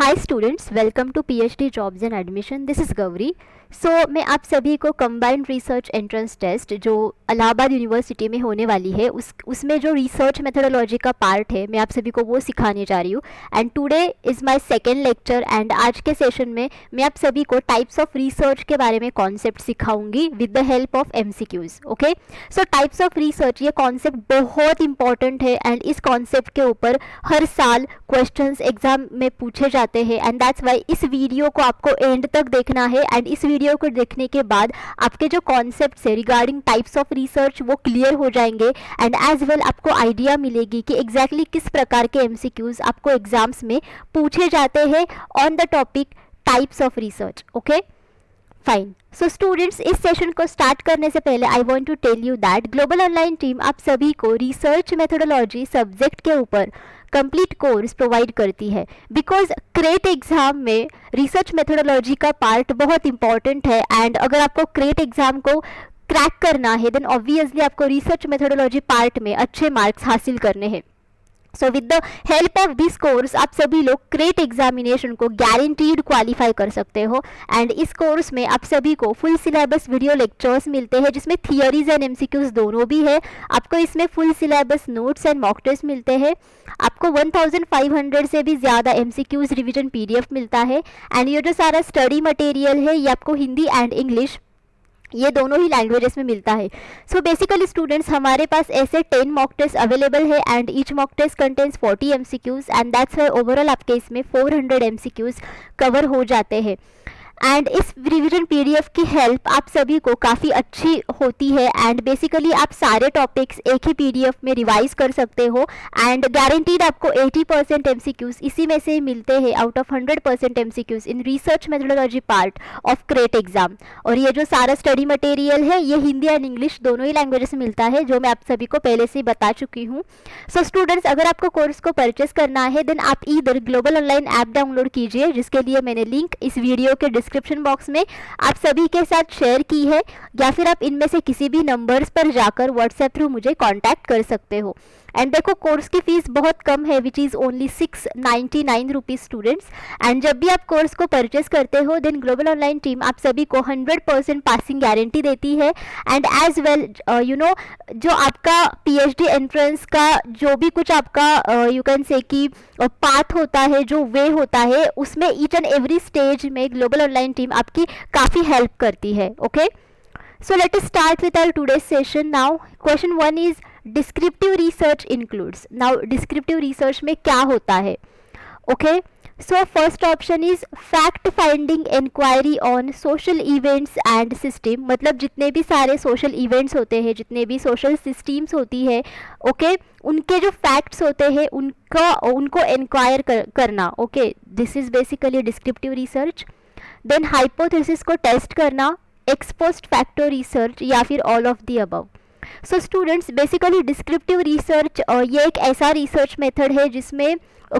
Hi students, welcome to PhD jobs and admission. This is Gauri. मैं आप सभी को कंबाइंड रिसर्च एंट्रेंस टेस्ट जो इलाहाबाद यूनिवर्सिटी में होने वाली है उसमें जो रिसर्च मेथोडोलॉजी का पार्ट है, मैं आप सभी को वो सिखाने जा रही हूँ। And today is my second lecture and आज के सेशन में मैं आप सभी को टाइप्स ऑफ रिसर्च के बारे में कॉन्सेप्ट सिखाऊंगी with the help of MCQs. Okay, so types of research ये कॉन्सेप्ट बहुत इंपॉर्टेंट है एंड इस कॉन्सेप्ट के ऊपर हर साल क्वेश्चंस एग्जाम में पूछे जाते हैं एंड दैट्स वाई इस वीडियो को आपको एंड तक देखना है। एंड इस वीडियो को देखने के बाद आपके जो कॉन्सेप्ट्स है रिगार्डिंग टाइप्स ऑफ रिसर्च वो क्लियर हो जाएंगे एंड एज वेल आपको आइडिया मिलेगी कि एग्जैक्टली किस प्रकार के एमसीक्यूज आपको एग्जाम्स में पूछे जाते हैं on the topic types of research. Okay fine. So students, इस सेशन को स्टार्ट करने से पहले I want to tell you that global online team आप सभी को रिसर्च मेथोडोलॉजी सब्जेक्ट के ऊपर कंप्लीट कोर्स प्रोवाइड करती है बिकॉज क्रेट एग्जाम में रिसर्च मेथोडोलॉजी का पार्ट बहुत इंपॉर्टेंट है एंड अगर आपको क्रेट एग्जाम को क्रैक करना है देन ऑब्वियसली आपको रिसर्च मेथोडोलॉजी पार्ट में अच्छे मार्क्स हासिल करने हैं। So with the help of this course आप सभी लोग क्रेट एग्जामिनेशन को गारंटीड क्वालिफाई कर सकते हो एंड इस कोर्स में आप सभी को फुल सिलेबस वीडियो लेक्चर्स मिलते हैं जिसमें थियरीज एंड एमसीक्यूज दोनों भी है। आपको इसमें full syllabus notes and mock test मिलते हैं। आपको 1500 से भी ज़्यादा एमसीक्यूज रिवीजन पीडीएफ मिलता है एंड ये जो सारा स्टडी मटेरियल है ये आपको हिंदी एंड इंग्लिश ये दोनों ही लैंग्वेजेस में मिलता है। सो बेसिकली स्टूडेंट्स, हमारे पास ऐसे 10 मॉक टेस्ट अवेलेबल है and each mock test contains 40 MCQs and that's why overall आपके इसमें 400 एमसीक्यूज कवर हो जाते हैं। एंड इस रिवीजन पीडीएफ की हेल्प आप सभी को काफ़ी अच्छी होती है एंड बेसिकली आप सारे टॉपिक्स एक ही पीडीएफ में रिवाइज कर सकते हो एंड गारंटीड आपको 80% एमसीक्यूज इसी में से मिलते हैं out of 100% MCQs in research methodology part of crate exam. और ये जो सारा स्टडी मटेरियल है ये हिंदी एंड इंग्लिश दोनों ही लैंग्वेजेस में मिलता है जो मैं आप सभी को पहले से ही बता चुकी हूँ। सो स्टूडेंट्स, अगर आपको कोर्स को परचेस करना है देन आप इधर ग्लोबल ऑनलाइन ऐप डाउनलोड कीजिए जिसके लिए मैंने लिंक इस वीडियो के डिस्क्रिप्शन बॉक्स में आप सभी के साथ शेयर की है या फिर आप इनमें से किसी भी नंबर्स पर जाकर व्हाट्सएप थ्रू मुझे कांटेक्ट कर सकते हो। एंड देखो, कोर्स की फीस बहुत कम है which is only 699 rupees students. And जब भी आप कोर्स को परचेस करते हो देन ग्लोबल ऑनलाइन टीम आप सभी को 100% पासिंग गारंटी देती है and as well you know जो आपका पीएचडी एंट्रेंस का जो भी कुछ आपका यू कैन से कि पाथ होता है, जो वे होता है, उसमें ईच एंड एवरी स्टेज में ग्लोबल ऑनलाइन टीम आपकी काफ़ी हेल्प करती है। Okay, so let us start with our today's session now. Question 1 is descriptive research includes. Now descriptive research में क्या होता है? Okay, so first option is fact finding inquiry on social events and system. मतलब जितने भी सारे social events होते हैं, जितने भी social systems होती है, okay, उनके जो facts होते हैं उनको inquire करना। Okay, this is basically descriptive research. Then hypothesis को test करना, एक्स पोस्ट फैक्टर रिसर्च या फिर all of the above. So students, basically descriptive research ये एक ऐसा रिसर्च मेथड है जिसमें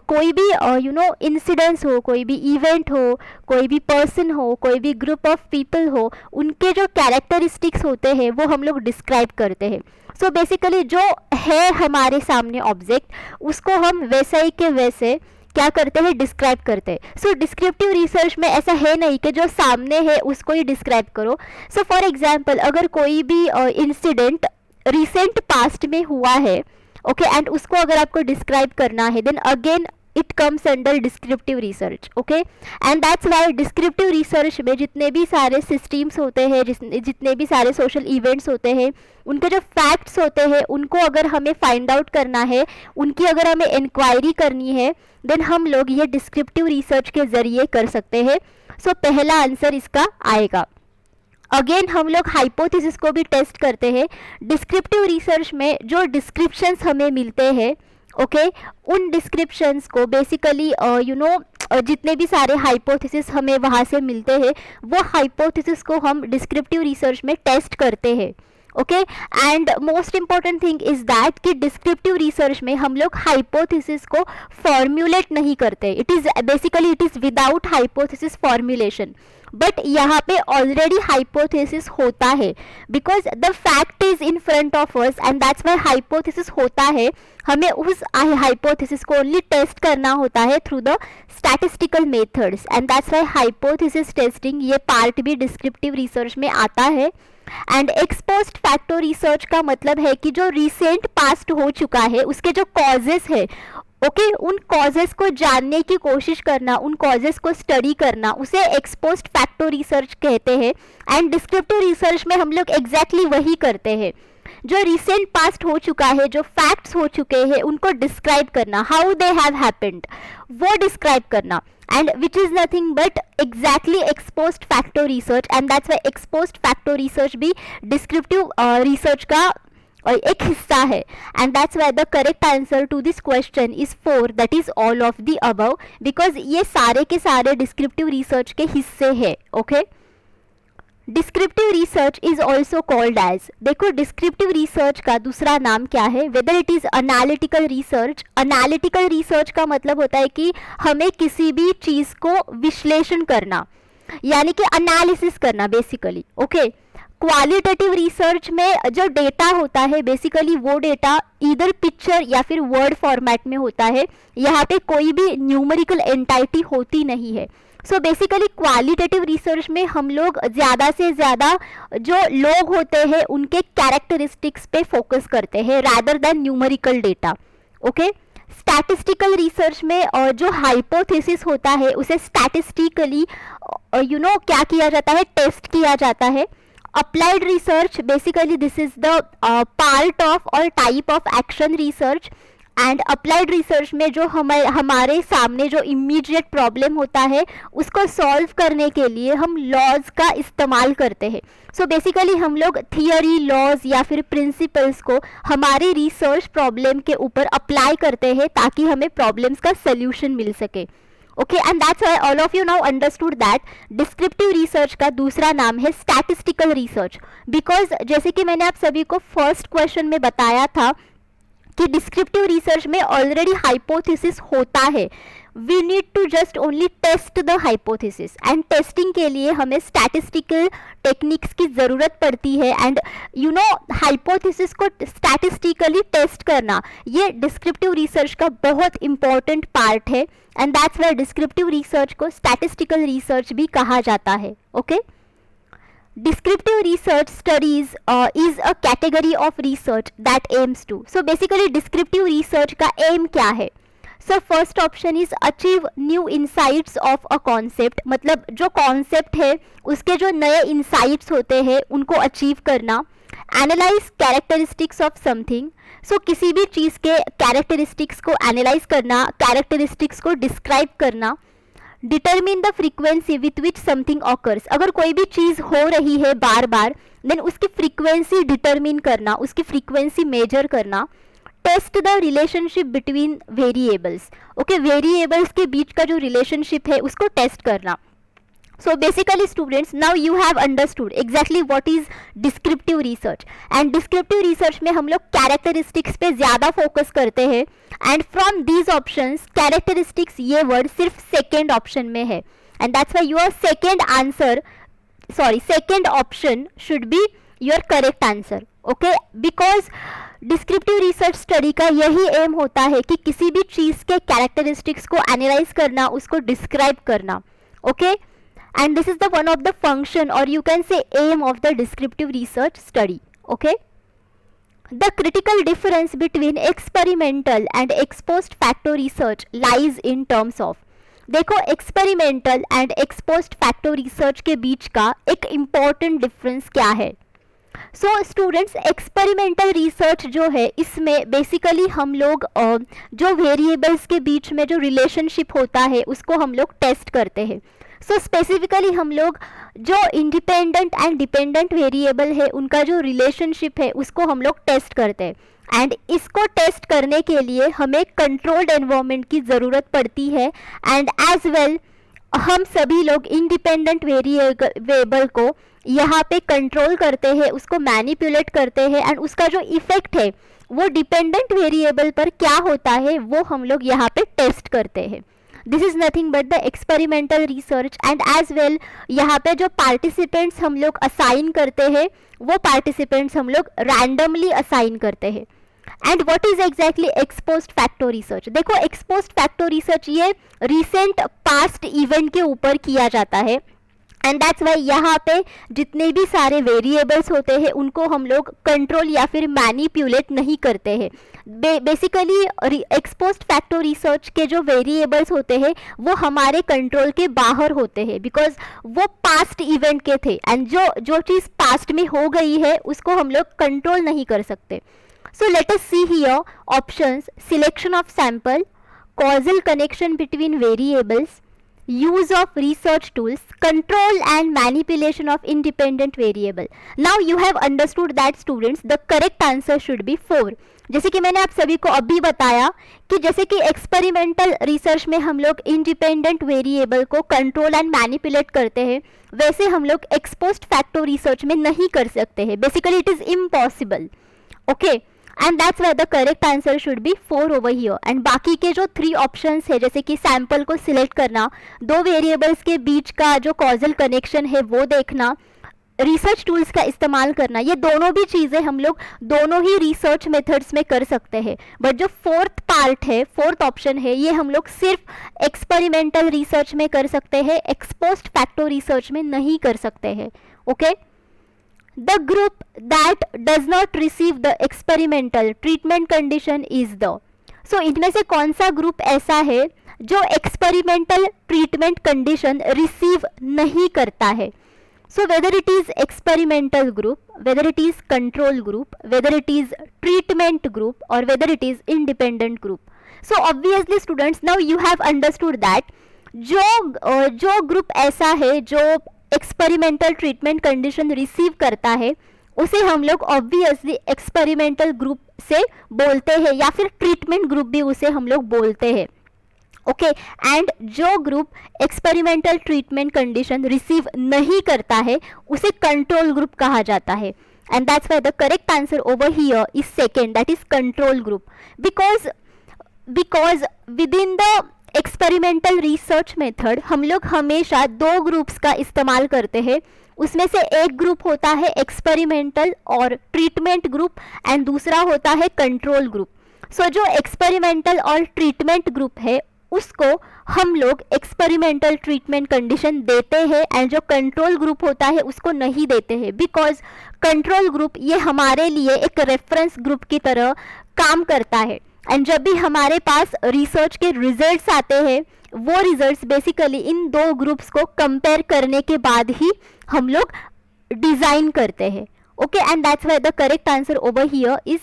कोई भी यू नो इंसिडेंट्स हो, कोई भी इवेंट हो, कोई भी पर्सन हो, कोई भी ग्रुप ऑफ पीपल हो, उनके जो कैरेक्टरिस्टिक्स होते हैं वो हम लोग डिस्क्राइब करते हैं। सो बेसिकली जो है हमारे सामने ऑब्जेक्ट उसको हम वैसे ही के वैसे क्या करते हैं, डिस्क्राइब करते हैं। सो डिस्क्रिप्टिव रिसर्च में ऐसा है नहीं कि जो सामने है उसको ही डिस्क्राइब करो। सो फॉर एग्जांपल अगर कोई भी इंसिडेंट रिसेंट पास्ट में हुआ है, ओके, एंड उसको अगर आपको डिस्क्राइब करना है then again it comes under descriptive research. Okay, and that's why descriptive research में जितने भी सारे सिस्टम्स होते हैं, जितने भी सारे सोशल इवेंट्स होते हैं, उनके जो फैक्ट्स होते हैं उनको अगर हमें फाइंड आउट करना है, उनकी अगर हमें इंक्वायरी करनी है देन हम लोग ये डिस्क्रिप्टिव रिसर्च के ज़रिए कर सकते हैं। सो पहला आंसर इसका आएगा। अगेन हम लोग हाइपोथेसिस को भी टेस्ट करते हैं। डिस्क्रिप्टिव रिसर्च में जो डिस्क्रिप्शंस हमें मिलते हैं, ओके, उन डिस्क्रिप्शंस को बेसिकली यू नो जितने भी सारे हाइपोथेसिस हमें वहाँ से मिलते हैं वो हाइपोथेसिस को हम डिस्क्रिप्टिव रिसर्च में टेस्ट करते हैं। Okay. And most important thing is that कि डिस्क्रिप्टिव रिसर्च में हम लोग हाइपोथेसिस को फॉर्म्यूलेट नहीं करते, it is basically it is without hypothesis formulation, but यहाँ पे ऑलरेडी हाइपोथेसिस होता है because the fact is in front of us and that's Y hypothesis होता है। हमें उस हाइपोथेसिस को ओनली टेस्ट करना होता है through the statistical methods and that's Y hypothesis testing ये पार्ट भी डिस्क्रिप्टिव रिसर्च में आता है। And x post facto research का मतलब है कि जो रिसेंट पास्ट हो चुका है उसके जो कॉजेस है, ओके, उन कॉजेस को जानने की कोशिश करना, उन कॉजेस को स्टडी करना, उसे एक्स पोस्ट फैक्टो रिसर्च कहते हैं। एंड डिस्क्रिप्टिव रिसर्च में हम लोग एग्जैक्टली वही करते हैं, जो रिसेंट पास्ट हो चुका है, जो फैक्ट्स हो चुके हैं उनको डिस्क्राइब करना, हाउ दे हैव हैपेंड वो डिस्क्राइब करना, and which is nothing but exactly ex post facto research. And that's why ex post facto research भी डिस्क्रिप्टिव रिसर्च का एक हिस्सा है। And that's why the correct answer to this question is 4, that is all of the above, because ये सारे के सारे descriptive research के हिस्से हैं। Okay, descriptive research is also called as, देखो डिस्क्रिप्टिव रिसर्च का दूसरा नाम क्या है, whether it is analytical research. Analytical research का मतलब होता है कि हमें किसी भी चीज को विश्लेषण करना, यानी कि एनालिसिस करना बेसिकली। ओके, क्वालिटेटिव रिसर्च में जो डेटा होता है बेसिकली वो डेटा इधर पिक्चर या फिर वर्ड फॉर्मेट में होता है, यहाँ पे कोई भी न्यूमेरिकल एंटाइटी होती नहीं है। सो बेसिकली क्वालिटेटिव रिसर्च में हम लोग ज़्यादा से ज़्यादा जो लोग होते हैं उनके कैरेक्टरिस्टिक्स पे फोकस करते हैं rather than numerical data. Okay, statistical research में जो हाइपोथेसिस होता है उसे स्टैटिस्टिकली क्या किया जाता है, टेस्ट किया जाता है। Applied research basically this is the part of और type of action research. And applied research में जो हमारे सामने जो इमीडिएट प्रॉब्लम होता है उसको सॉल्व करने के लिए हम लॉज का इस्तेमाल करते हैं। सो बेसिकली हम लोग थियोरी, लॉज या फिर प्रिंसिपल्स को हमारे रिसर्च प्रॉब्लम के ऊपर अप्लाई करते हैं ताकि हमें प्रॉब्लम्स का सोल्यूशन मिल सके। Okay, and that's why all of you now understood that descriptive research का दूसरा नाम है स्टैटिस्टिकल रिसर्च, बिकॉज जैसे कि मैंने आप सभी को फर्स्ट क्वेश्चन में बताया था कि डिस्क्रिप्टिव रिसर्च में ऑलरेडी हाइपोथेसिस होता है, we need to just only test the hypothesis, and testing के लिए हमें स्टैटिस्टिकल टेक्निक्स की ज़रूरत पड़ती है। एंड हाइपोथेसिस को स्टैटिस्टिकली टेस्ट करना ये डिस्क्रिप्टिव रिसर्च का बहुत इंपॉर्टेंट पार्ट है, and that's why descriptive research को स्टैटिस्टिकल रिसर्च भी कहा जाता है। Okay, descriptive research studies is a category of research that aims to, so basically descriptive research का aim क्या है? So first option is achieve new insights of a concept, मतलब जो concept है उसके जो नए insights होते हैं उनको achieve करना। Analyze characteristics of something, so किसी भी चीज़ के characteristics को analyze करना, characteristics को describe करना। Determine the frequency with which something occurs, अगर कोई भी चीज़ हो रही है बार बार देन उसकी फ्रीक्वेंसी डिटरमिन करना, उसकी फ्रीक्वेंसी मेजर करना। Test the relationship between variables, okay, variables के बीच का जो रिलेशनशिप है उसको टेस्ट करना। So basically students, now you have understood exactly what is descriptive research, and descriptive research में हम लोग characteristics पे ज़्यादा focus करते हैं, and from these options characteristics ये word सिर्फ second option में है, and that's why your second option should be your correct answer. Okay, because descriptive research study का यही एम होता है कि किसी भी चीज़ के कैरेक्टरिस्टिक्स को एनालाइज करना, उसको डिस्क्राइब करना। Okay, and this is the one of the function or you can say aim of the descriptive research study. Okay, the critical difference between experimental and ex post facto research lies in terms of, देखो experimental and ex post facto research के बीच का एक important difference क्या है? So students, experimental research जो है इसमें बेसिकली हम लोग जो वेरिएबल्स के बीच में जो रिलेशनशिप होता है उसको हम लोग टेस्ट करते हैं। सो स्पेसिफिकली हम लोग जो इंडिपेंडेंट एंड डिपेंडेंट वेरिएबल है उनका जो रिलेशनशिप है उसको हम लोग टेस्ट करते हैं, एंड इसको टेस्ट करने के लिए हमें कंट्रोल्ड एनवायरनमेंट की ज़रूरत पड़ती है, एंड एज वेल हम सभी लोग इंडिपेंडेंट वेरिएबल को यहाँ पे कंट्रोल करते हैं, उसको मैनिपुलेट करते हैं, एंड उसका जो इफेक्ट है वो डिपेंडेंट वेरिएबल पर क्या होता है वो हम लोग यहाँ पे टेस्ट करते हैं. This is nothing but the experimental research. And as well यहाँ पे जो पार्टिसिपेंट्स हम लोग असाइन करते हैं वो पार्टिसिपेंट्स हम लोग रैंडमली असाइन करते हैं. And what is exactly ex post facto research? देखो, एक्स पोस्ट फैक्टो रिसर्च ये रिसेंट पास्ट इवेंट के ऊपर किया जाता है, एंड दैट्स वाई यहाँ पे जितने भी सारे वेरिएबल्स होते हैं उनको हम लोग कंट्रोल या फिर मैनिपुलेट नहीं करते हैं. Basically x post facto research के जो वेरिएबल्स होते हैं वो हमारे कंट्रोल के बाहर होते हैं, बिकॉज वो पास्ट इवेंट के थे, एंड जो चीज़ पास्ट में हो गई है उसको हम लोग कंट्रोल नहीं कर सकते. So let us see here options: selection of sample, causal connection between variables, use of research tools, control and manipulation of independent variable. Now you have understood that students the correct answer should be 4. जैसे कि मैंने आप सभी को अभी बताया कि जैसे कि एक्सपेरिमेंटल रिसर्च में हम लोग इंडिपेंडेंट वेरिएबल को कंट्रोल एंड मैनिपुलेट करते हैं, वैसे हम लोग एक्स पोस्ट फैक्टो रिसर्च में नहीं कर सकते हैं. Basically it is impossible. Okay, and that's why the correct answer should be 4 over here. And बाकी के जो 3 ऑप्शंस है, जैसे कि सैंपल को सिलेक्ट करना, दो वेरिएबल्स के बीच का जो कॉजल कनेक्शन है वो देखना, रिसर्च टूल्स का इस्तेमाल करना, ये दोनों भी चीज़ें हम लोग दोनों ही रिसर्च मेथड्स में कर सकते हैं. बट जो फोर्थ पार्ट है, फोर्थ ऑप्शन है, ये हम लोग सिर्फ एक्सपेरिमेंटल रिसर्च में कर सकते हैं, एक्स पोस्ट फैक्टो रिसर्च में नहीं कर सकते हैं. Okay, The group that does not receive the experimental treatment condition is the. So इनमें से कौन सा ग्रुप ऐसा है जो एक्सपेरिमेंटल ट्रीटमेंट कंडीशन रिसीव नहीं करता है? So whether it is experimental group, whether it is control group, whether it is treatment group, or whether it is independent group. So obviously students, now you have understood that जो group ऐसा है जो experimental treatment condition receive करता है उसे हम लोग obviously experimental group से बोलते हैं, या फिर ट्रीटमेंट ग्रुप भी उसे हम लोग बोलते हैं. ओके, एंड जो group experimental treatment condition receive नहीं करता है उसे कंट्रोल ग्रुप कहा जाता है. And that's why the correct answer over here is second, that is control group. Because with in the experimental research method हम लोग हमेशा 2 ग्रुप्स का इस्तेमाल करते हैं. उसमें से एक ग्रुप होता है एक्सपेरिमेंटल और ट्रीटमेंट ग्रुप, एंड दूसरा होता है कंट्रोल ग्रुप. सो जो एक्सपेरिमेंटल और ट्रीटमेंट ग्रुप है उसको हम लोग एक्सपेरिमेंटल ट्रीटमेंट कंडीशन देते हैं, एंड जो कंट्रोल ग्रुप होता है उसको नहीं देते हैं, बिकॉज कंट्रोल ग्रुप ये हमारे लिए एक रेफरेंस ग्रुप की तरह काम करता है. एंड जब भी हमारे पास रिसर्च के रिजल्ट्स आते हैं वो रिजल्ट्स बेसिकली इन 2 ग्रुप्स को कंपेयर करने के बाद ही हम लोग डिज़ाइन करते हैं. Okay, and that's why the correct answer over here is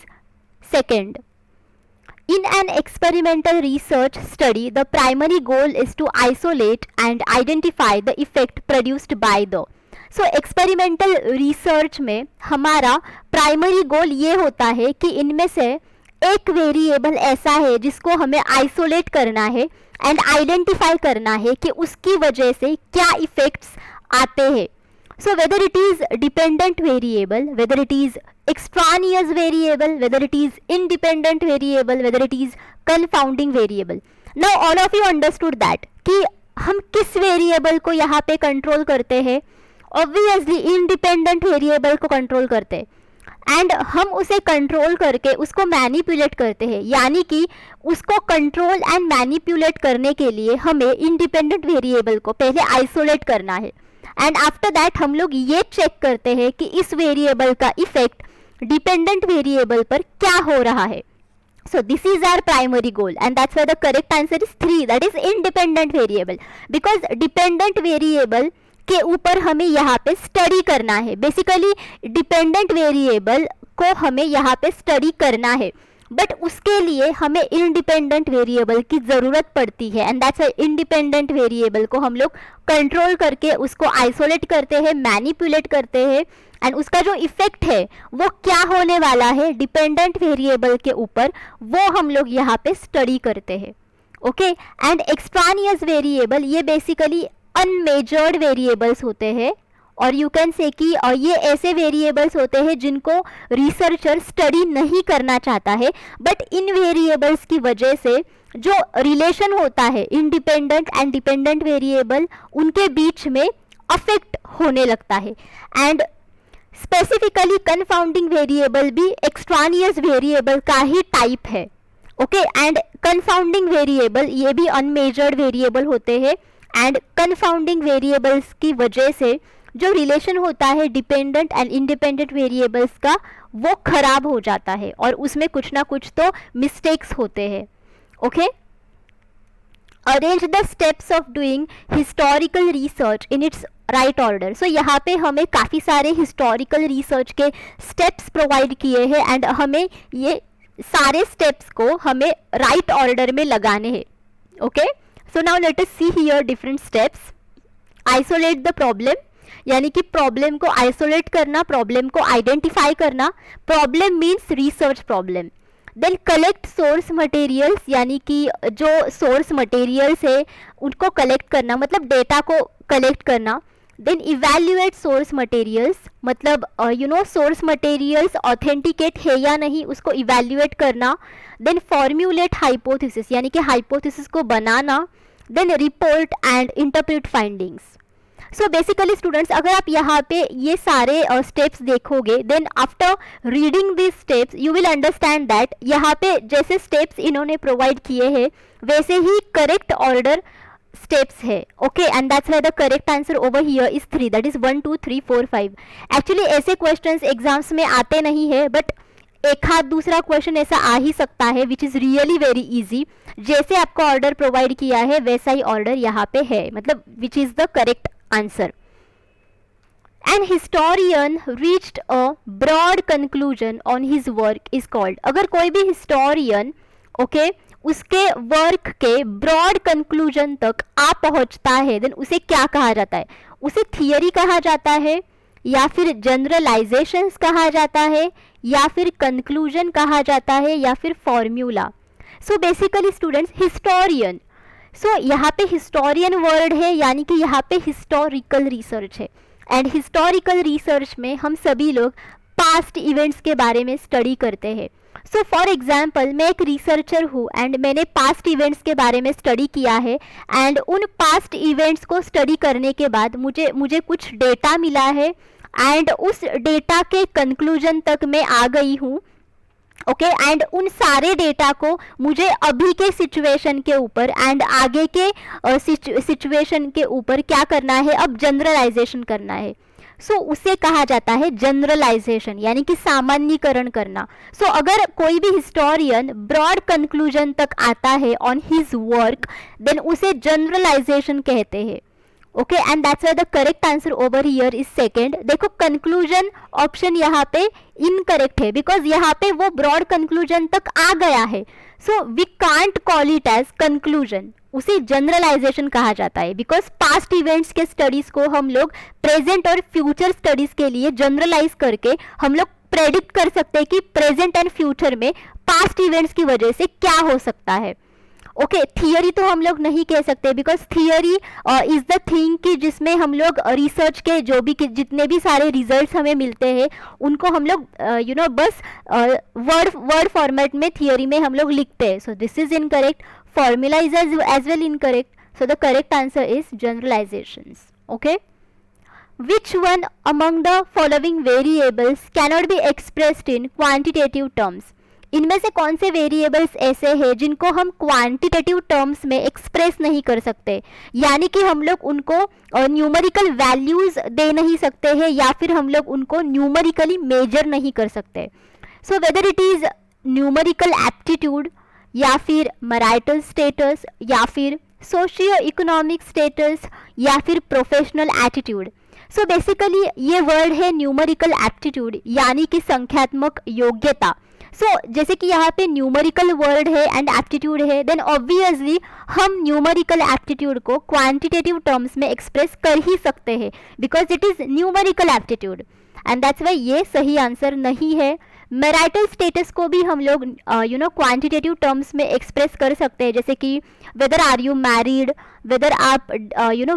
second. In an experimental research study, the primary goal is to isolate and identify the effect produced by the. So experimental research में हमारा primary goal ये होता है कि इनमें से एक variable ऐसा है जिसको हमें आइसोलेट करना है एंड आइडेंटिफाई करना है कि उसकी वजह से क्या इफेक्ट्स आते हैं. So whether it is dependent variable, whether it is extraneous variable, whether it is independent variable, whether it is confounding variable. Now all of you understood that कि हम किस वेरिएबल को यहाँ पे कंट्रोल करते हैं? Obviously इंडिपेंडेंट वेरिएबल को control करते हैं, एंड हम उसे कंट्रोल करके उसको मैनिपुलेट करते हैं. यानी कि उसको कंट्रोल एंड मैनिपुलेट करने के लिए हमें इंडिपेंडेंट वेरिएबल को पहले आइसोलेट करना है, एंड आफ्टर दैट हम लोग ये चेक करते हैं कि इस वेरिएबल का इफेक्ट डिपेंडेंट वेरिएबल पर क्या हो रहा है. So this is our primary goal, and that's why the correct answer is 3, that is independent variable, because dependent variable के ऊपर हमें यहाँ पे स्टडी करना है. बेसिकली डिपेंडेंट वेरिएबल को हमें यहाँ पे स्टडी करना है, बट उसके लिए हमें इंडिपेंडेंट वेरिएबल की ज़रूरत पड़ती है, एंड दैट्स इंडिपेंडेंट वेरिएबल को हम लोग कंट्रोल करके उसको आइसोलेट करते हैं, मैनिपुलेट करते हैं, एंड उसका जो इफेक्ट है वो क्या होने वाला है डिपेंडेंट वेरिएबल के ऊपर, वो हम लोग यहाँ पे स्टडी करते हैं. ओके, एंड एक्सट्रानियस वेरिएबल ये बेसिकली अनमेजर्ड वेरिएबल्स होते हैं, और यू कैन से कि ये ऐसे वेरिएबल्स होते हैं जिनको रिसर्चर स्टडी नहीं करना चाहता है, बट इन वेरिएबल्स की वजह से जो रिलेशन होता है इंडिपेंडेंट एंड डिपेंडेंट वेरिएबल उनके बीच में अफेक्ट होने लगता है। एंड स्पेसिफिकली कन्फाउंडिंग वेरिएबल भी एक्सट्रानियस वेरिएबल का ही टाइप है। ओके, एंड कन्फाउंडिंग वेरिएबल ये भी अनमेजर्ड वेरिएबल होते हैं, एंड कन्फाउंडिंग वेरिएबल्स की वजह से जो रिलेशन होता है डिपेंडेंट एंड इंडिपेंडेंट वेरिएबल्स का वो खराब हो जाता है और उसमें कुछ ना कुछ तो मिस्टेक्स होते हैं। Okay, arrange the steps of doing historical research in its right order. So यहाँ पे हमें काफ़ी सारे हिस्टोरिकल रिसर्च के स्टेप्स प्रोवाइड किए हैं, एंड हमें ये सारे स्टेप्स को हमें राइट ऑर्डर में लगाने हैं। Okay, so now let us see here different steps. Isolate the problem, यानी कि प्रॉब्लम को आइसोलेट करना, प्रॉब्लम को आइडेंटिफाई करना। Problem means research problem. Then collect source materials, यानी कि जो सोर्स मटेरियल्स है उनको कलेक्ट करना, मतलब डेटा को कलेक्ट करना। देन इवैल्यूएट सोर्स मटेरियल्स, मतलब सोर्स मटेरियल्स ऑथेंटिकेट है या नहीं उसको इवैल्यूएट करना। देन फॉर्म्यूलेट हाइपोथेसिस, यानी कि हाइपोथेसिस को बनाना। Then report and interpret findings. So basically students, अगर आप यहाँ पे ये सारे स्टेप्स देखोगे, then after reading this steps you will understand that यहाँ पे जैसे स्टेप्स इन्होंने प्रोवाइड किए हैं वैसे ही करेक्ट ऑर्डर स्टेप्स है। Okay, and that's why the correct answer over here is 3, that is 1 2 3 4 5। Actually ऐसे क्वेश्चंस एग्जाम्स में आते नहीं है, बट एक हाथ दूसरा क्वेश्चन ऐसा आ ही सकता है which is really very easy. जैसे आपको ऑर्डर प्रोवाइड किया है वैसा ही ऑर्डर यहाँ पे है, मतलब which is the correct answer. An historian reached a broad conclusion on his work is called। अगर कोई भी हिस्टोरियन उसके वर्क के ब्रॉड कंक्लूजन तक आ पहुंचता है, देन उसे क्या कहा जाता है? उसे थियरी कहा जाता है, या फिर जनरलाइजेशंस कहा जाता है, या फिर कंक्लूजन कहा जाता है, या फिर formula. So basically students, historian, so यहाँ पे हिस्टोरियन वर्ड है, यानी कि यहाँ पे हिस्टोरिकल रिसर्च है। एंड हिस्टोरिकल रिसर्च में हम सभी लोग पास्ट इवेंट्स के बारे में स्टडी करते हैं। सो फॉर एग्जाम्पल, मैं एक रिसर्चर हूँ एंड मैंने पास्ट इवेंट्स के बारे में स्टडी किया है, एंड उन पास्ट इवेंट्स को स्टडी करने के बाद मुझे कुछ डेटा मिला है, एंड उस डेटा के कंक्लूजन तक मैं आ गई हूँ। ओके, एंड उन सारे डेटा को मुझे अभी के सिचुएशन के ऊपर एंड आगे के सिचुएशन के ऊपर क्या करना है, अब जनरलाइजेशन करना है। सो उसे कहा जाता है जनरलाइजेशन, यानी कि सामान्यीकरण करना। सो अगर कोई भी हिस्टोरियन ब्रॉड कंक्लूजन तक आता है ऑन हिज वर्क, देन उसे जनरलाइजेशन कहते हैं। Okay, and that's why the correct answer over here is second. देखो, कंक्लूजन ऑप्शन यहाँ पे इनकरेक्ट है, बिकॉज यहाँ पे वो ब्रॉड कंक्लूजन तक आ गया है। So we can't call it as conclusion, उसे जनरलाइजेशन कहा जाता है, बिकॉज पास्ट इवेंट्स के स्टडीज को हम लोग प्रेजेंट और फ्यूचर स्टडीज के लिए जनरलाइज करके हम लोग प्रेडिक्ट कर सकते हैं कि प्रेजेंट एंड फ्यूचर में पास्ट इवेंट्स की वजह से क्या हो सकता है। ओके, थियरी तो हम लोग नहीं कह सकते, because theory is the thing कि जिसमें हम लोग रिसर्च के जितने भी सारे रिजल्ट्स हमें मिलते हैं उनको हम लोग बस वर्ड फॉर्मेट में थियरी में हम लोग लिखते हैं। So this is incorrect. Formula is as well incorrect. So the correct answer is generalizations. Okay, which one among the following variables cannot be expressed in quantitative terms? इनमें से कौन से वेरिएबल्स ऐसे हैं जिनको हम क्वांटिटेटिव टर्म्स में express नहीं कर सकते, यानी कि हम लोग उनको न्यूमेरिकल वैल्यूज दे नहीं सकते हैं, या फिर हम लोग उनको न्यूमेरिकली मेजर नहीं कर सकते। So whether it is numerical aptitude, या फिर मैरिटल स्टेटस, या फिर सोशियो इकोनॉमिक स्टेटस, या फिर प्रोफेशनल एटीट्यूड। सो बेसिकली ये वर्ड है न्यूमेरिकल एप्टीट्यूड, यानी कि संख्यात्मक योग्यता। सो जैसे कि यहाँ पे न्यूमेरिकल वर्ड है एंड एप्टीट्यूड है, देन ऑब्वियसली हम न्यूमेरिकल एप्टीट्यूड को क्वांटिटेटिव टर्म्स में एक्सप्रेस कर ही सकते हैं, because it is numerical aptitude, and that's Y ये सही आंसर नहीं है। मैरिटल स्टेटस को भी हम लोग क्वांटिटेटिव टर्म्स में एक्सप्रेस कर सकते हैं, जैसे कि whether are you married, whether आप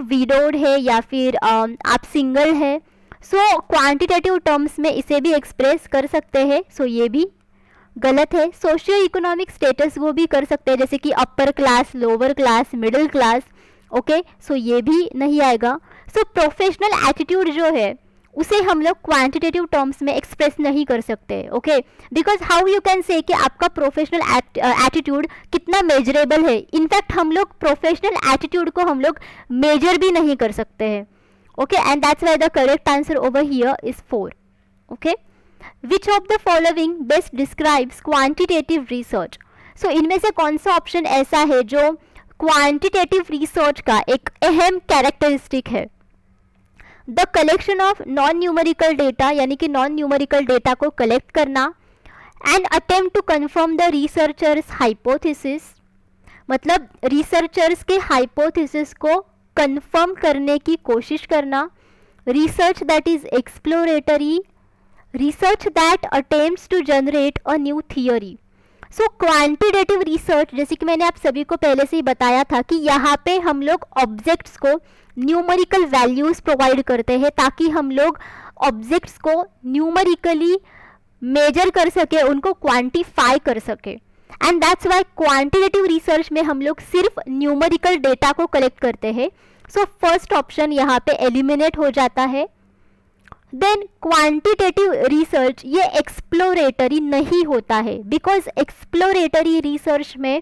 विडोड है या फिर आप सिंगल है। सो क्वांटिटेटिव टर्म्स में इसे भी एक्सप्रेस कर सकते हैं, सो ये भी गलत है। सोशियो इकोनॉमिक स्टेटस वो भी कर सकते हैं, जैसे कि upper class, lower class, middle class, okay, so ये भी नहीं आएगा। सो प्रोफेशनल एटीट्यूड जो है उसे हम लोग क्वांटिटेटिव टर्म्स में एक्सप्रेस नहीं कर सकते, okay, because how you can say कि आपका प्रोफेशनल एटीट्यूड कितना मेजरेबल है। इनफैक्ट हम लोग प्रोफेशनल एटीट्यूड को हम लोग मेजर भी नहीं कर सकते हैं, okay, and that's why the correct answer over here is 4, okay. Which of the following best describes quantitative research? So इनमें से कौन सा ऑप्शन ऐसा है जो क्वांटिटेटिव रिसर्च का एक अहम कैरेक्टरिस्टिक है? The collection of non numerical data, यानी कि नॉन न्यूमेरिकल डेटा को कलेक्ट करना, and attempt to confirm the researchers hypothesis, मतलब रिसर्चर्स के हाइपोथेसिस को कंफर्म करने की कोशिश करना, research that is exploratory, research that attempts to generate a new theory. So quantitative research, जैसे कि मैंने आप सभी को पहले से ही बताया था कि यहाँ पे हम लोग ऑब्जेक्ट्स को न्यूमेरिकल वैल्यूज प्रोवाइड करते हैं ताकि हम लोग ऑब्जेक्ट्स को न्यूमेरिकली मेजर कर सके, उनको क्वांटिफाई कर सके, and that's Y quantitative research में हम लोग सिर्फ न्यूमेरिकल डेटा को कलेक्ट करते हैं। सो फर्स्ट ऑप्शन यहाँ पे एलिमिनेट हो जाता है। देन क्वांटिटेटिव रिसर्च ये एक्सप्लोरेटरी नहीं होता है, बिकॉज एक्सप्लोरेटरी रिसर्च में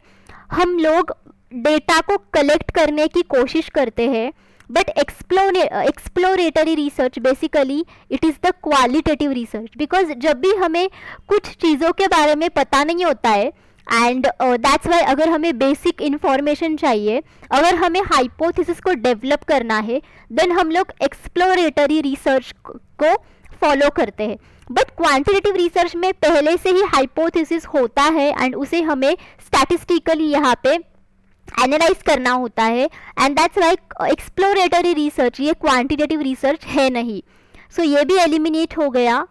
हम लोग डेटा को कलेक्ट करने की कोशिश करते हैं, but exploratory research basically it is the qualitative research, because जब भी हमें कुछ चीज़ों के बारे में पता नहीं होता है, एंड दैट्स वाई अगर हमें बेसिक इन्फॉर्मेशन चाहिए, अगर हमें हाइपोथेसिस को डेवलप करना है, देन हम लोग एक्सप्लोरेटरी रिसर्च को फॉलो करते हैं। बट क्वांटिटेटिव रिसर्च में पहले से ही हाइपोथेसिस होता है एंड उसे हमें स्टैटिस्टिकली यहाँ पे एनालाइज करना होता है, and that's Y exploratory research ये क्वांटिटेटिव रिसर्च है नहीं। सो ये भी एलिमिनेट हो गया।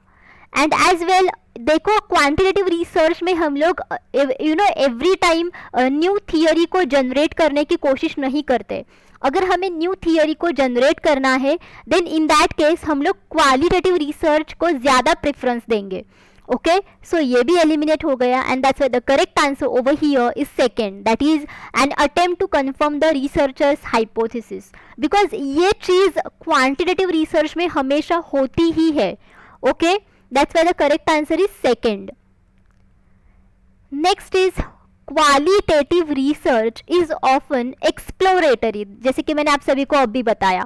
एंड एज वेल देखो क्वांटिटेटिव रिसर्च में हम लोग एवरी टाइम न्यू थियोरी को जनरेट करने की कोशिश नहीं करते। अगर हमें न्यू थियोरी को जनरेट करना है, देन इन दैट केस हम लोग क्वालिटेटिव रिसर्च को ज़्यादा प्रेफरेंस देंगे, ओके। सो ये भी एलिमिनेट हो गया, and that's why the correct answer over here is second, that is an attempt to confirm the researchers hypothesis, because ये चीज़ क्वांटिटेटिव रिसर्च में हमेशा होती ही है, okay. That's why the correct answer is second. Next is qualitative research is often exploratory, जैसे कि मैंने आप सभी को अभी बताया,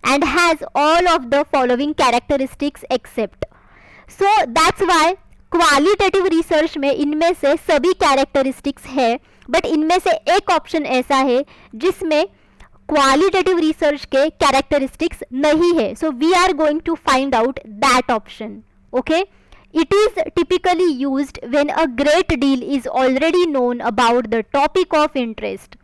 and has all of the following characteristics except. So that's why qualitative research में इनमें से सभी characteristics है, but इनमें से एक ऑप्शन ऐसा है जिसमें qualitative research के characteristics नहीं है. So we are going to find out that option. Okay, it is typically used when a great deal is already known about the topic of interest.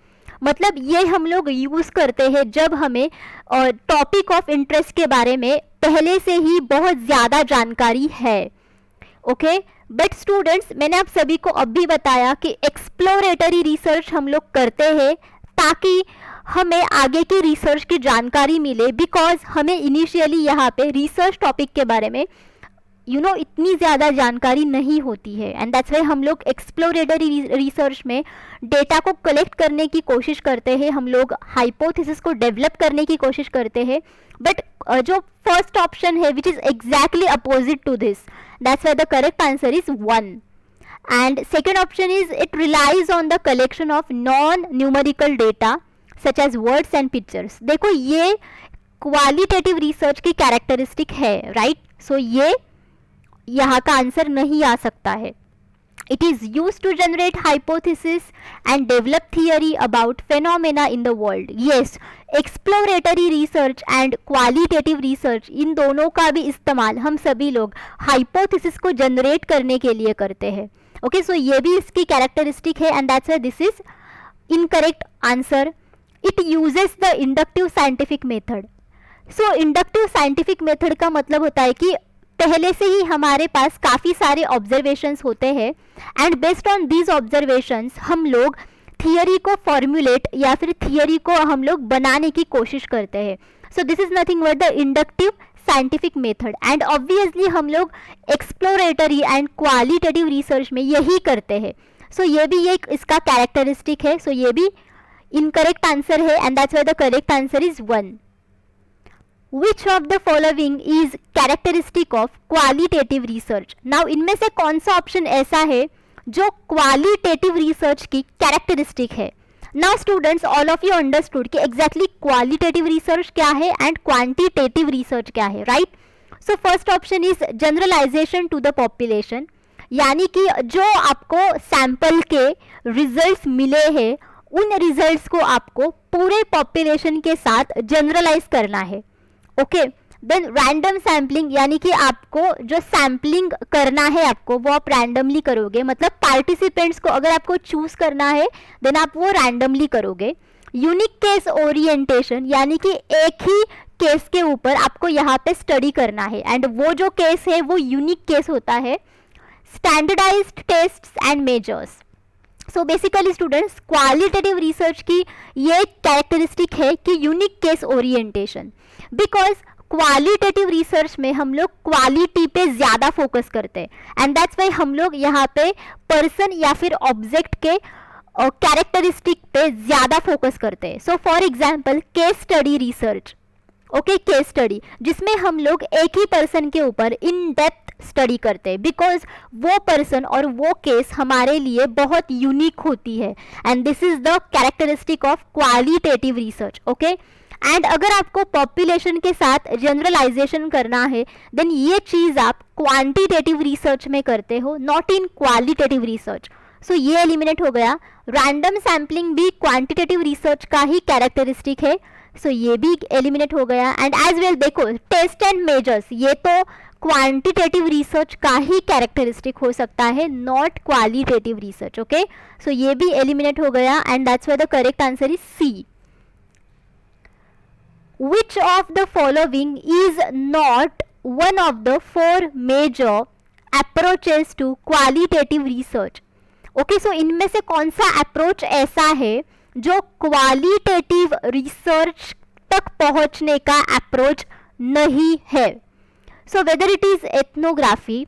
मतलब ये हम लोग यूज़ करते हैं जब हमें टॉपिक ऑफ इंटरेस्ट के बारे में पहले से ही बहुत ज़्यादा जानकारी है, ओके। बट स्टूडेंट्स मैंने आप सभी को अब भी बताया कि एक्सप्लोरेटरी रिसर्च हम लोग करते हैं ताकि हमें आगे की रिसर्च की जानकारी मिले, बिकॉज हमें इनिशियली यहाँ पे रिसर्च टॉपिक के बारे में इतनी ज़्यादा जानकारी नहीं होती है, एंड दैट्स वाई हम लोग एक्सप्लोरेटरी रिसर्च में डेटा को कलेक्ट करने की कोशिश करते हैं, हम लोग हाइपोथेसिस को डेवलप करने की कोशिश करते हैं। बट जो फर्स्ट ऑप्शन है which is exactly opposite to this, that's why the correct answer is 1, and second option is it relies on the collection of non numerical data such as words and pictures. देखो ये qualitative research की characteristic है, right. So ये यहाँ का answer नहीं आ सकता है। It is use to generate hypothesis and develop theory about phenomena in the world. Yes, exploratory research and qualitative research इन दोनों का भी इस्तेमाल हम सभी लोग हाइपोथेसिस को जनरेट करने के लिए करते हैं, ओके। सो ये भी इसकी कैरेक्टरिस्टिक है, and that's why this is incorrect answer. It uses the inductive scientific method. So inductive scientific method का मतलब होता है कि पहले से ही हमारे पास काफ़ी सारे ऑब्जर्वेशंस होते हैं and based on these observations हम लोग थियरी को फॉर्मुलेट या फिर थियरी को हम लोग बनाने की कोशिश करते हैं. So this is nothing but the inductive scientific method and obviously हम लोग एक्सप्लोरेटरी एंड क्वालिटेटिव रिसर्च में यही करते हैं. सो ये भी एक इसका कैरेक्टरिस्टिक है. सो ये भी इनकरेक्ट आंसर है and that's why the correct answer is 1. Which of the following is characteristic of qualitative research? Now इनमें से कौन सा ऑप्शन ऐसा है जो क्वालिटेटिव रिसर्च की कैरेक्टरिस्टिक है? Now students, all of you understood कि एग्जैक्टली क्वालिटेटिव रिसर्च क्या है एंड क्वांटिटेटिव रिसर्च क्या है, right? So first option is generalization to the population, यानी कि जो आपको सैंपल के रिजल्ट्स मिले हैं उन रिजल्ट्स को आपको पूरे पॉपुलेशन के साथ जनरलाइज करना है. ओके, देन रैंडम सैम्पलिंग, यानी कि आपको जो सैम्पलिंग करना है आपको वो आप रैंडमली करोगे, मतलब पार्टिसिपेंट्स को अगर आपको चूज करना है देन आप वो रैंडमली करोगे. यूनिक केस ओरिएंटेशन, यानी कि एक ही केस के ऊपर आपको यहाँ पे स्टडी करना है एंड वो जो केस है वो यूनिक केस होता है. Standardized tests and measures. So basically students, qualitative research की ये कैरेक्टरिस्टिक है कि unique case orientation, because qualitative research में हम लोग क्वालिटी पे ज़्यादा फोकस करते हैं एंड दैट्स वाई हम लोग यहाँ पे पर्सन या फिर ऑब्जेक्ट के कैरेक्टरिस्टिक पे ज़्यादा फोकस करते हैं. So for example case study research, okay, case study जिसमें हम लोग एक ही पर्सन के ऊपर इन डेप्थ स्टडी करते हैं बिकॉज वो पर्सन और वो केस हमारे लिए बहुत यूनिक होती है and this is the characteristic of qualitative research. Okay, and अगर आपको पॉपुलेशन के साथ जनरलाइजेशन करना है देन ये चीज़ आप क्वांटिटेटिव रिसर्च में करते हो, not in qualitative research. So ये एलिमिनेट हो गया. रैंडम सैम्पलिंग भी क्वांटिटेटिव रिसर्च का ही कैरेक्टरिस्टिक है, सो ये भी एलिमिनेट हो गया. एंड एज वेल देखो, टेस्ट एंड मेजर्स ये तो क्वांटिटेटिव रिसर्च का ही कैरेक्टरिस्टिक हो सकता है, not qualitative research. Okay, so ये भी एलिमिनेट हो गया and that's why the correct answer is C. Which of the following is not one of the 4 major approaches to qualitative research? Okay, so इनमें से कौन सा अप्रोच ऐसा है जो क्वालिटेटिव रिसर्च तक पहुंचने का अप्रोच नहीं है? So whether it is ethnography.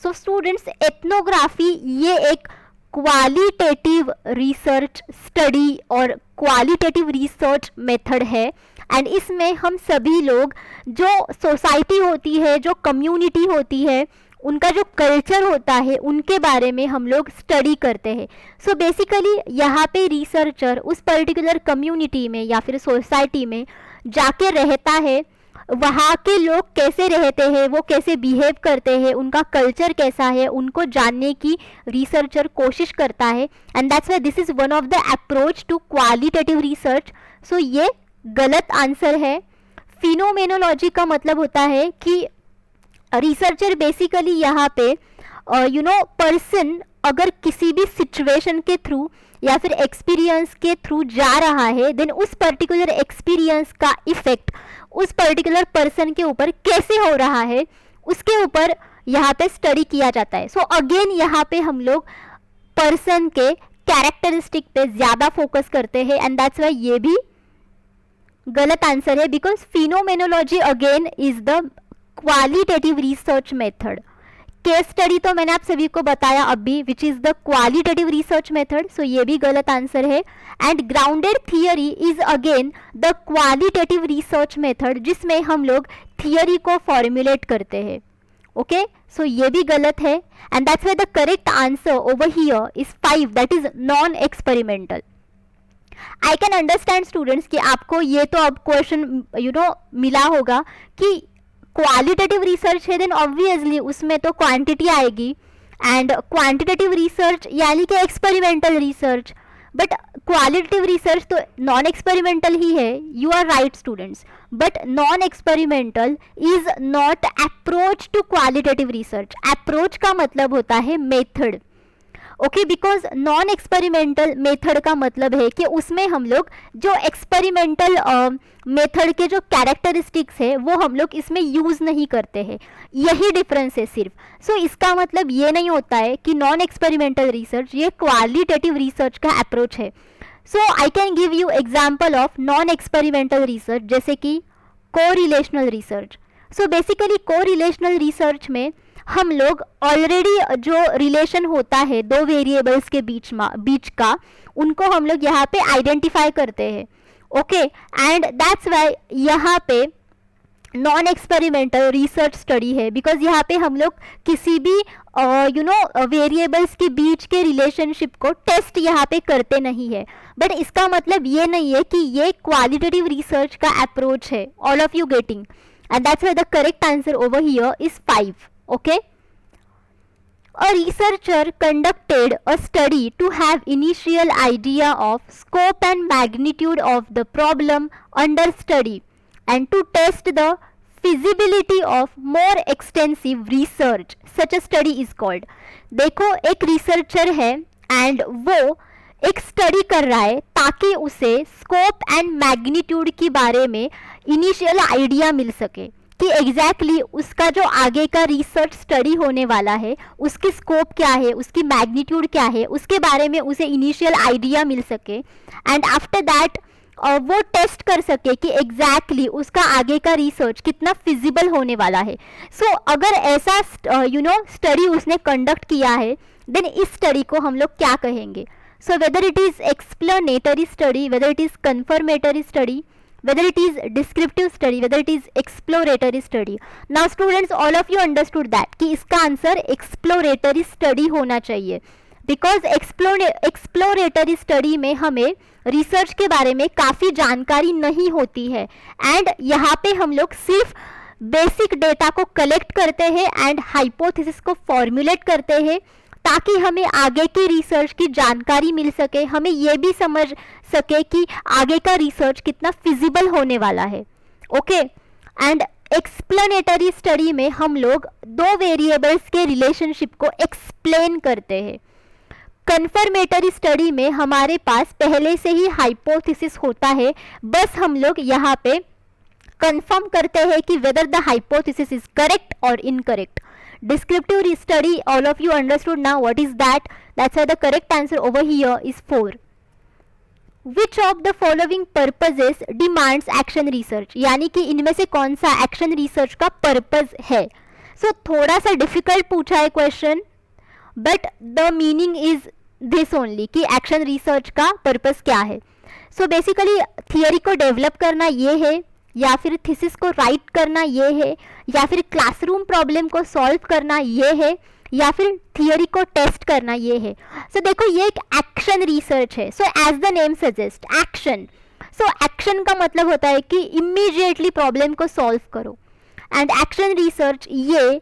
So students, ethnography ये एक क्वालिटेटिव रिसर्च स्टडी और क्वालिटेटिव रिसर्च मेथड है एंड इसमें हम सभी लोग जो सोसाइटी होती है, जो कम्युनिटी होती है, उनका जो कल्चर होता है उनके बारे में हम लोग स्टडी करते हैं. सो बेसिकली यहाँ पे रिसर्चर उस पर्टिकुलर कम्युनिटी में या फिर सोसाइटी में जाके रहता है, वहाँ के लोग कैसे रहते हैं, वो कैसे बिहेव करते हैं, उनका कल्चर कैसा है, उनको जानने की रिसर्चर कोशिश करता है and that's why this is one of the approach to qualitative research. So ये गलत आंसर है. फिनोमेनोलॉजी का मतलब होता है कि रिसर्चर बेसिकली यहाँ पे पर्सन अगर किसी भी सिचुएशन के थ्रू या फिर एक्सपीरियंस के थ्रू जा रहा है देन उस पर्टिकुलर एक्सपीरियंस का इफेक्ट उस पर्टिकुलर पर्सन के ऊपर कैसे हो रहा है उसके ऊपर यहाँ पे स्टडी किया जाता है. सो अगेन यहाँ पे हम लोग पर्सन के कैरेक्टरिस्टिक पे ज़्यादा फोकस करते हैं एंड दैट्स वाई ये भी गलत आंसर है because phenomenology again is the qualitative research method. Case study तो मैंने आप सभी को बताया अभी which is the qualitative research method, so ये भी गलत आंसर है. And grounded theory is again the qualitative research method जिसमें हम लोग थियरी को फॉर्मुलेट करते हैं. ओके, सो ये भी गलत है and that's why the correct answer over here is 5, that is non experimental. I can understand students कि आपको ये तो अब क्वेश्चन मिला होगा कि क्वालिटेटिव रिसर्च है देन ऑब्वियसली उसमें तो क्वांटिटी आएगी एंड क्वांटिटेटिव रिसर्च यानी कि experimental research, but qualitative research तो नॉन एक्सपेरिमेंटल ही है. You are right students, but non experimental is not approach to qualitative research. Approach का मतलब होता है method. Okay, because non experimental method का मतलब है कि उसमें हम लोग जो एक्सपेरिमेंटल मेथड के जो कैरेक्टरिस्टिक्स है वो हम लोग इसमें यूज़ नहीं करते हैं, यही डिफरेंस है सिर्फ. सो इसका मतलब ये नहीं होता है कि नॉन एक्सपेरिमेंटल रिसर्च ये क्वालिटेटिव रिसर्च का अप्रोच है. So I can give you example of non experimental research, जैसे कि correlational research. So basically correlational research में हम लोग ऑलरेडी जो रिलेशन होता है दो वेरिएबल्स के बीच का, उनको हम लोग यहाँ पे आइडेंटिफाई करते हैं. ओके, एंड दैट्स वाई यहाँ पे नॉन एक्सपेरिमेंटल रिसर्च स्टडी है, बिकॉज यहाँ पे हम लोग किसी भी वेरिएबल्स के बीच के रिलेशनशिप को टेस्ट यहाँ पे करते नहीं है. बट इसका मतलब ये नहीं है कि ये क्वालिटेटिव रिसर्च का अप्रोच है. All of you getting? And that's why the correct answer over here is 5. Okay, a researcher conducted a study to have initial idea of scope and magnitude of the problem under study and to test the feasibility of more extensive research. Such a study is called. देखो, एक researcher है and वो एक study कर रहा है ताकि उसे स्कोप एंड मैग्नीट्यूड के बारे में इनिशियल आइडिया मिल सके कि एग्जैक्टली उसका जो आगे का रिसर्च स्टडी होने वाला है उसकी स्कोप क्या है, उसकी मैग्नीट्यूड क्या है, उसके बारे में उसे इनिशियल आइडिया मिल सके. एंड आफ्टर दैट वो टेस्ट कर सके कि एग्जैक्टली उसका आगे का रिसर्च कितना फिजिबल होने वाला है. सो अगर ऐसा स्टडी उसने कंडक्ट किया है, देन इस स्टडी को हम लोग क्या कहेंगे? So whether it is explanatory study, whether it is confirmatory study, whether it is descriptive study, whether it is exploratory study. Now students, all of you understood that कि इसका आंसर exploratory study होना चाहिए, because exploratory study में हमें research के बारे में काफ़ी जानकारी नहीं होती है एंड यहाँ पे हम लोग सिर्फ बेसिक डेटा को कलेक्ट करते हैं एंड हाइपोथेसिस को फॉर्मुलेट करते हैं ताकि हमें आगे की रिसर्च की जानकारी मिल सके, हमें ये भी समझ सके कि आगे का रिसर्च कितना फिजिबल होने वाला है. ओके, एंड एक्सप्लेनेटरी स्टडी में हम लोग दो वेरिएबल्स के रिलेशनशिप को एक्सप्लेन करते हैं. कन्फर्मेटरी स्टडी में हमारे पास पहले से ही हाइपोथेसिस होता है, बस हम लोग यहाँ पे कंफर्म करते हैं कि whether the hypothesis is correct और incorrect. Descriptive study, all of you understood now what is that? That's why the correct answer over here is 4. Which of the following purposes demands action research? यानी कि इनमें से कौन सा action research का purpose है? सो थोड़ा सा डिफिकल्ट पूछा है question, but the meaning is this only कि एक्शन रिसर्च का पर्पज क्या है. सो बेसिकली थियरी को डेवलप करना ये है, या फिर थीसिस को राइट करना ये है, या फिर क्लासरूम प्रॉब्लम को सॉल्व करना ये है, या फिर थियरी को टेस्ट करना ये है. सो देखो, ये एक एक्शन रिसर्च है. So as the name suggest, action. So action का मतलब होता है कि इमीडिएटली प्रॉब्लम को सॉल्व करो. एंड एक्शन रिसर्च ये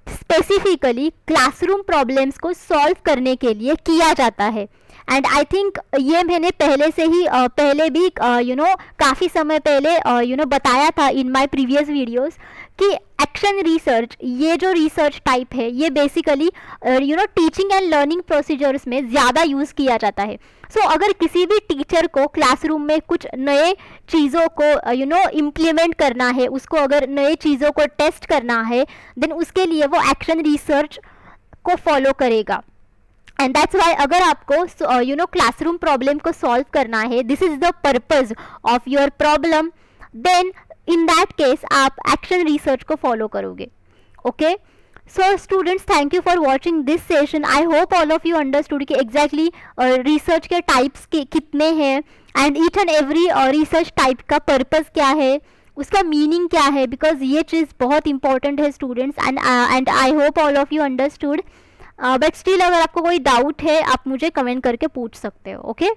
स्पेसिफिकली क्लासरूम प्रॉब्लम्स को सॉल्व करने के लिए किया जाता है. एंड आई थिंक ये मैंने पहले से ही पहले भी काफ़ी समय पहले बताया था इन माय प्रीवियस वीडियोस कि एक्शन रिसर्च ये जो रिसर्च टाइप है ये basically teaching and learning procedures में ज़्यादा यूज़ किया जाता है. सो अगर किसी भी टीचर को क्लासरूम में कुछ नए चीज़ों को इम्प्लीमेंट करना है, उसको अगर नए चीज़ों को टेस्ट करना है, देन उसके लिए वो एक्शन रिसर्च को फॉलो करेगा. एंड दैट्स वाई अगर आपको क्लासरूम प्रॉब्लम को सॉल्व करना है, this is the purpose of your problem, then in that case आप एक्शन रिसर्च को फॉलो करोगे. Okay, so students, thank you for watching this session. I hope all of you understood कि exactly research के types के कितने हैं and each and every research type का purpose क्या है, उसका मीनिंग क्या है, बिकॉज ये चीज़ बहुत इंपॉर्टेंट है students. And I hope all of you understood. But still अगर आपको कोई डाउट है आप मुझे कमेंट करके पूछ सकते हो. ओके.